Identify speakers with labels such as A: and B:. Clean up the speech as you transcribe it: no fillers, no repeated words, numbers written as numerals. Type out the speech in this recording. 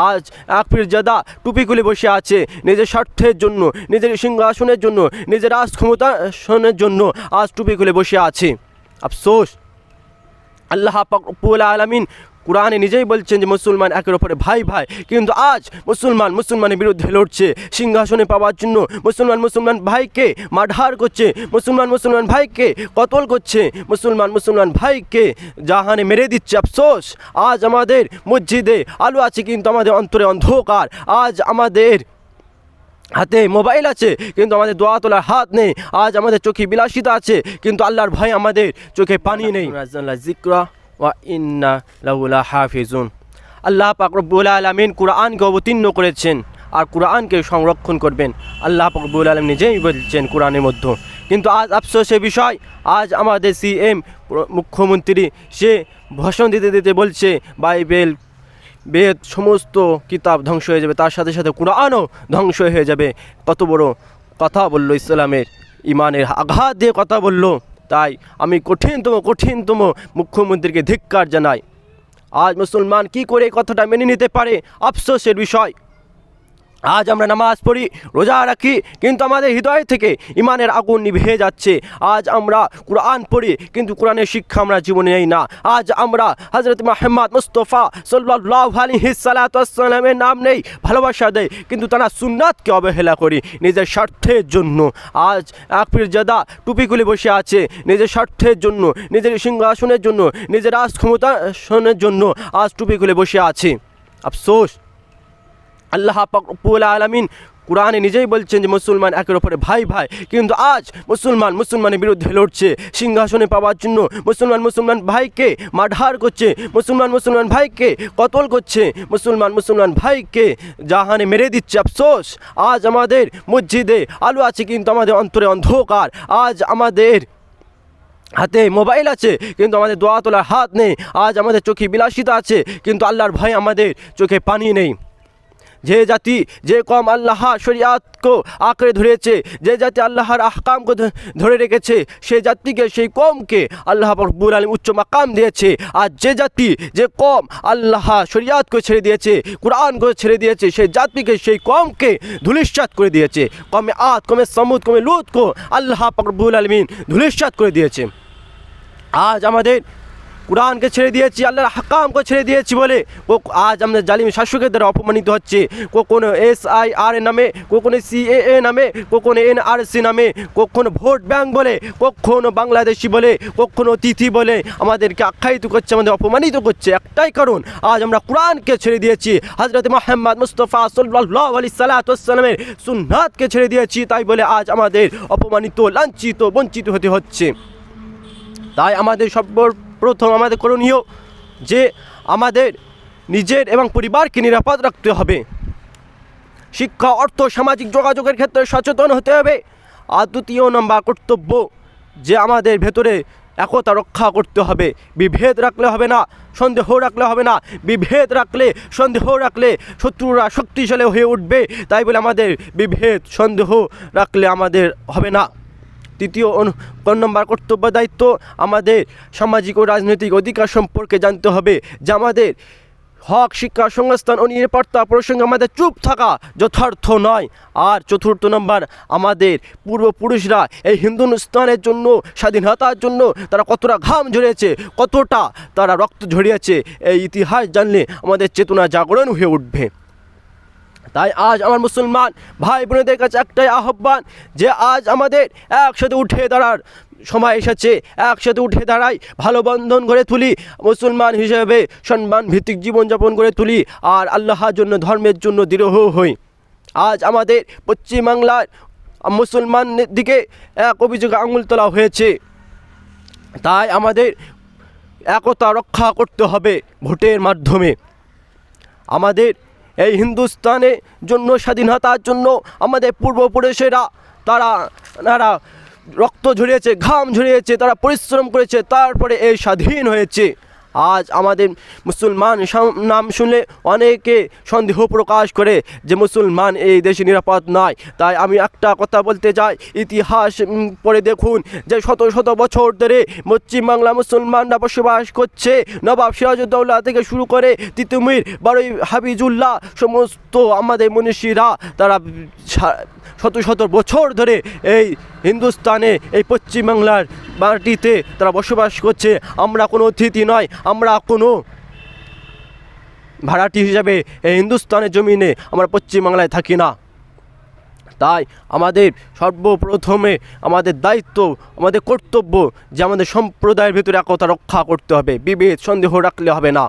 A: আজ এক পীরজাদা টুপি খুলে বসে আছে নিজের স্বার্থের জন্য, নিজের সিংহাসনের জন্য, নিজের রাজ ক্ষমতাসনের জন্য আজ টুপি খুলে বসে আছে। আফসোস, আল্লাহ পাক রব্বুল আলামিন কুরআনে নিজেই বলছেন যে মুসলমান একের ওপরে ভাই ভাই, কিন্তু আজ মুসলমানের বিরুদ্ধে লড়ছে সিংহাসনে পাওয়ার জন্য। মুসলমান ভাইকে মারধর করছে, মুসলমান ভাইকে কতল করছে, মুসলমান ভাইকে জাহানে মেরে দিচ্ছে। আফসোস, আজ আমাদের মসজিদে আলো আছে কিন্তু আমাদের অন্তরে অন্ধকার। আজ আমাদের হাতে মোবাইল আছে কিন্তু আমাদের দোয়া তোলার হাত নেই। আজ আমাদের চোখে বিলাসিতা আছে কিন্তু আল্লাহর ভয় আমাদের চোখে পানি নেই। জিকরা ওয়া ইন্না লাহু লাহাফিজুন। আল্লাহ পাক রব্বুল আলামিন কুরআনকে অবতীর্ণ করেছেন আর কুরআনকে সংরক্ষণ করবেন। আল্লাহ পাক রব্বুল আলামিন নিজেই বলছেন কুরআনের মধ্যে। কিন্তু আজ আফসোসের বিষয়, আজ আমাদের সিএম মুখ্যমন্ত্রী সে ভাষণ দিতে বলছে বাইবেল বেদ সমস্ত কিতাব ধ্বংস হয়ে যাবে, তার সাথে সাথে কুরআনও ধ্বংস হয়ে যাবে। কত বড় কথা বলল, ইসলামের ইমানের আঘাত দিয়ে কথা বলল। তাই আমি কঠিনতম মুখ্যমন্ত্রীকে ধিক্কার জানাই। আজ মুসলমান কি করে এই কথাটা মেনে নিতে পারে? আফসোসের বিষয়। আজ আমরা নামাজ পড়ি, রোজা রাখি, কিন্তু আমাদের হৃদয় থেকে ইমানের আগুন নিভে যাচ্ছে। আজ আমরা কুরআন পড়ি কিন্তু কোরআনের শিক্ষা আমরা জীবনে নেই না। আজ আমরা হযরত মুহাম্মদ মুস্তাফা সাল্লাল্লাহু আলাইহি ওয়াসাল্লামের নাম নেই, ভালোবাসা দেয়, কিন্তু তারা সুন্নাতকে অবহেলা করি নিজের স্বার্থের জন্য। আজ এক পীরজাদা টুপি খুলে বসে আছে নিজের স্বার্থের জন্য, নিজের সিংহাসনের জন্য, নিজের রাজ ক্ষমতাসনের জন্য আজ টুপি খুলে বসে আছে। আফসোস, আল্লাহ পাক রব্বুল আলামিন কুরআনে নিজেই বলছেন যে মুসলমান একের ওপরে ভাই ভাই, কিন্তু আজ মুসলমানের বিরুদ্ধে লড়ছে সিংহাসনে পাওয়ার জন্য। মুসলমান ভাইকে মারধর করছে, মুসলমান ভাইকে কতল করছে, মুসলমান ভাইকে জাহানে মেরে দিচ্ছে। আফসোস, আজ আমাদের মসজিদে আলো আছে কিন্তু আমাদের অন্তরে অন্ধকার। আজ আমাদের হাতে মোবাইল আছে কিন্তু আমাদের দোয়া তোলার হাত নেই। আজ আমাদের চোখে বিলাসিতা আছে কিন্তু আল্লাহর ভয় আমাদের চোখে পানি নেই। যে জাতি যে কম আল্লাহ শরিয়াতকে আঁকড়ে ধরেছে, যে জাতি আল্লাহর আহকামকে ধরে রেখেছে, সেই জাতিকে সেই কমকে আল্লাহ রব্বুল আলামিন উচ্চ মাকাম দিয়েছে। আর যে জাতি যে কম আল্লাহ শরিয়াতকে ছেড়ে দিয়েছে, কুরআনকে ছেড়ে দিয়েছে, সেই জাতিকে সেই কমকে ধূলিসাৎ করে দিয়েছে। কমে আদ, কমে সমুদ, কমে লূতকে আল্লাহ রব্বুল আলামিন ধূলিসাৎ করে দিয়েছে। আজ আমাদের কুরআনকে ছেড়ে দিয়েছি, আল্লাহর হাকামকে ছেড়ে দিয়েছি বলে আজ আমাদের জালিম শাসকের দ্বারা অপমানিত হচ্ছে। কখনো SIR নামে, কখনো CAA নামে, কখনো NRC নামে, কখনো ভোট ব্যাংক বলে, কখনো বাংলাদেশি বলে, কখনো তিথি বলে আমাদেরকে আখ্যায়িত করছে, আমাদের অপমানিত করছে। একটাই কারণ, আজ আমরা কুরআনকে ছেড়ে দিয়েছি, হযরত মুহাম্মদ মুস্তাফা সাল্লাল্লাহু আলাইহি ওয়াসাল্লামের সুন্নাতকে ছেড়ে দিয়েছি। তাই বলে আজ আমাদের অপমানিত, লাঞ্ছিত, বঞ্চিত হতে হচ্ছে। তাই আমাদের সর্বপ্রথম আমাদের করণীয় যে আমাদের নিজের এবং পরিবারকে নিরাপদ রাখতে হবে। শিক্ষা, অর্থ, সামাজিক যোগাযোগের ক্ষেত্রে সচেতন হতে হবে। আর দ্বিতীয় নম্বর কর্তব্য যে আমাদের ভেতরে একতা রক্ষা করতে হবে। বিভেদ রাখলে হবে না, সন্দেহ রাখলে হবে না। বিভেদ রাখলে, সন্দেহ রাখলে শত্রুরা শক্তিশালী হয়ে উঠবে। তাই বলে আমাদের বিভেদ সন্দেহ রাখলে আমাদের হবে না। তৃতীয় নম্বর কর্তব্য দায়িত্ব, আমাদের সামাজিক ও রাজনৈতিক অধিকার সম্পর্কে জানতে হবে, যে আমাদের হক, শিক্ষা, সংস্থান ও নিরাপত্তা প্রসঙ্গে আমাদের চুপ থাকা যথার্থ নয়। আর চতুর্থ নম্বর, আমাদের পূর্বপুরুষরা এই হিন্দুস্তানের জন্য, স্বাধীনতার জন্য তারা কতটা ঘাম ঝরিয়েছে, কতটা তারা রক্ত ঝরিয়েছে, এই ইতিহাস জানলে আমাদের চেতনা জাগরণ হয়ে উঠবে। তাই আজ আমার মুসলমান ভাই বোনেদের কাছে একটাই আহ্বান, যে আজ আমাদের একসাথে উঠে দাঁড়ার সময় এসেছে। একসাথে উঠে দাঁড়াই, ভালো বন্ধন গড়ে তুলি, মুসলমান হিসেবে সম্মান ভিত্তিক জীবনযাপন করে তুলি, আর আল্লাহর জন্য, ধর্মের জন্য দৃঢ় হই। আজ আমাদের পশ্চিমবাংলার মুসলমানদের দিকে এক অভিযোগে আঙুল তোলা হয়েছে। তাই আমাদের একতা রক্ষা করতে হবে ভোটের মাধ্যমে। আমাদের এই হিন্দুস্তানের জন্য, স্বাধীনতার জন্য আমাদের পূর্বপুরুষেরা তারা রক্ত ঝরিয়েছে, ঘাম ঝরিয়েছে, তারা পরিশ্রম করেছে, তারপরে এই স্বাধীন হয়েছে। আজ আমাদের মুসলমান নাম শুনলে অনেকে সন্দেহ প্রকাশ করে যে মুসলমান এই দেশে নিরাপদ নয়। তাই আমি একটা কথা বলতে চাই, ইতিহাস পড়ে দেখুন যে শত শত বছর ধরে পশ্চিমবাংলা মুসলমানরা বসবাস করছে। নবাব সিরাজউদ্দৌলা থেকে শুরু করে তিতুমির, বারোই হাবিজুল্লাহ, সমস্ত আমাদের মনীষীরা তারা শত শত বছর ধরে এই হিন্দুস্তানে, এই পশ্চিমবাংলার মাটিতে তারা বসবাস করছে। আমরা কোনো অতিথি নয়, আমরা কোনো ভাড়াটি হিসাবে এই হিন্দুস্তানের জমিনে আমরা পশ্চিমবাংলায় থাকি না। তাই আমাদের সর্বপ্রথমে আমাদের দায়িত্ব, আমাদের কর্তব্য যে আমাদের সম্প্রদায়ের ভিতরে একতা রক্ষা করতে হবে, বিভেদ সন্দেহ রাখলে হবে না।